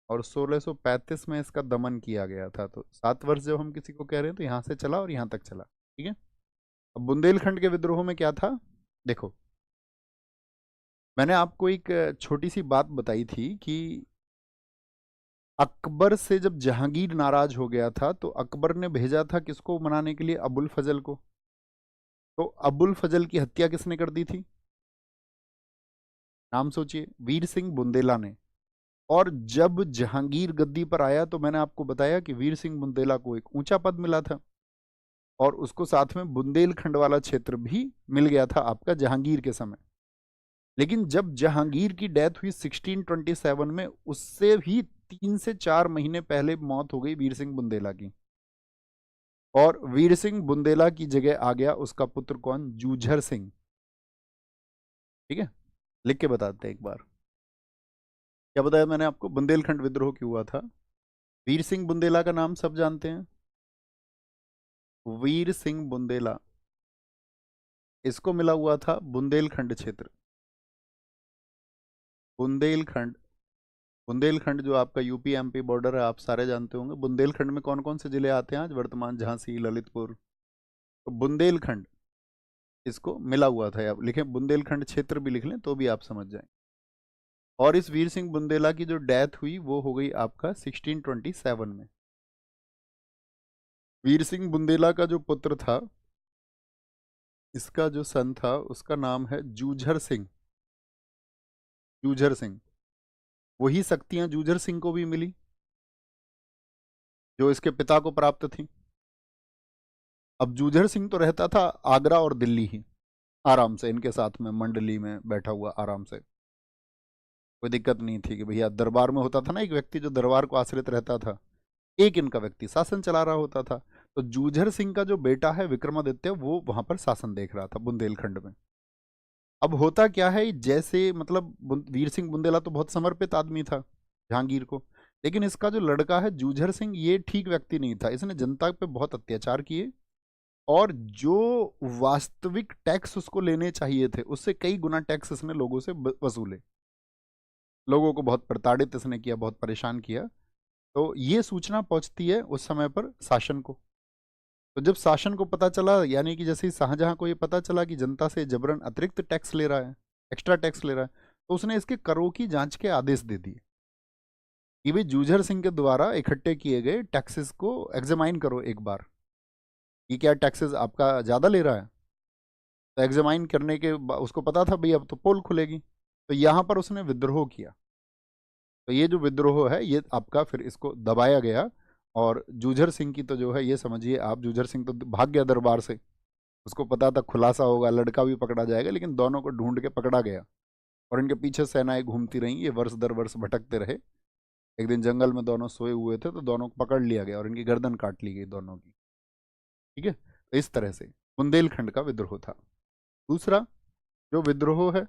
और 1635 में इसका दमन किया गया था। तो 7 वर्ष जब हम किसी को कह रहे हैं तो यहाँ से चला और यहाँ तक चला। ठीक है। अब बुंदेलखंड के विद्रोह में क्या था, देखो मैंने आपको एक छोटी सी बात बताई थी कि अकबर से जब जहांगीर नाराज हो गया था तो अकबर ने भेजा था किसको मनाने के लिए, अबुल फजल को। तो अबुल फजल की हत्या किसने कर दी थी, नाम सोचिए, वीर सिंह बुंदेला ने। और जब जहांगीर गद्दी पर आया तो मैंने आपको बताया कि वीर सिंह बुंदेला को एक ऊंचा पद मिला था और उसको साथ में बुंदेलखंड वाला क्षेत्र भी मिल गया था आपका जहांगीर के समय। लेकिन जब जहांगीर की डेथ हुई 1627 में, उससे भी 3 से 4 महीने पहले मौत हो गई वीर सिंह बुंदेला की। और वीर सिंह बुंदेला की जगह आ गया उसका पुत्र कौन, जूझर सिंह। ठीक है, लिख के बताते हैं एक बार। क्या बताया मैंने आपको, बुंदेलखंड विद्रोह क्यों हुआ था। वीर सिंह बुंदेला का नाम सब जानते हैं, वीर सिंह बुंदेला, इसको मिला हुआ था बुंदेलखंड क्षेत्र। बुंदेलखंड, बुंदेलखंड जो आपका यूपी एमपी बॉर्डर है, आप सारे जानते होंगे। बुंदेलखंड में कौन कौन से जिले आते हैं आज वर्तमान, झांसी, ललितपुर। तो बुंदेलखंड इसको मिला हुआ था। आप लिखें बुंदेलखंड क्षेत्र भी लिख लें तो भी आप समझ जाएं। और इस वीर सिंह बुंदेला की जो डेथ हुई वो हो गई आपका 1627 में। वीर सिंह बुंदेला का जो पुत्र था, इसका जो सन था, उसका नाम है जूझर सिंह। जूझर सिंह, वही शक्तियां जूझर सिंह को भी मिली जो इसके पिता को प्राप्त थी। अब जूझर सिंह तो रहता था आगरा और दिल्ली ही, आराम से इनके साथ में मंडली में बैठा हुआ आराम से, कोई दिक्कत नहीं थी कि भैया दरबार में होता था ना एक व्यक्ति जो दरबार को आश्रित रहता था, एक इनका व्यक्ति शासन चला रहा होता था। तो जूझर सिंह का जो बेटा है विक्रमादित्य, वो वहां पर शासन देख रहा था बुंदेलखंड में। अब होता क्या है, जैसे मतलब वीर सिंह बुंदेला तो बहुत समर्पित आदमी था जहांगीर को, लेकिन इसका जो लड़का है जूझर सिंह, ये ठीक व्यक्ति नहीं था। इसने जनता पे बहुत अत्याचार किए और जो वास्तविक टैक्स उसको लेने चाहिए थे उससे कई गुना टैक्स इसने लोगों से वसूले। लोगों को बहुत प्रताड़ित इसने किया, बहुत परेशान किया। तो ये सूचना पहुंचती है उस समय पर शासन को। तो जब शासन को पता चला, यानी कि जैसे ही शाहजहां को ये पता चला कि जनता से जबरन अतिरिक्त टैक्स ले रहा है, एक्स्ट्रा टैक्स ले रहा है, तो उसने इसके करों की जांच के आदेश दे दिए कि भाई जूझर सिंह के द्वारा इकट्ठे किए गए टैक्सेस को एग्जामाइन करो एक बार, कि क्या टैक्सेस आपका ज़्यादा ले रहा है। तो एग्जामाइन करने के उसको पता था भाई अब तो पोल खुलेगी, तो यहाँ पर उसने विद्रोह किया। तो ये जो विद्रोह है ये आपका फिर इसको दबाया गया। और जूझर सिंह की तो जो है ये समझिए आप, जूझर सिंह तो भाग गया दरबार से, उसको पता था खुलासा होगा, लड़का भी पकड़ा जाएगा, लेकिन दोनों को ढूंढ के पकड़ा गया। और इनके पीछे सेनाएं घूमती रहीं, ये वर्ष दर वर्ष भटकते रहे। एक दिन जंगल में दोनों सोए हुए थे तो दोनों को पकड़ लिया गया और इनकी गर्दन काट ली गई दोनों की। ठीक है, तो इस तरह से बुंदेलखंड का विद्रोह था। दूसरा जो विद्रोह है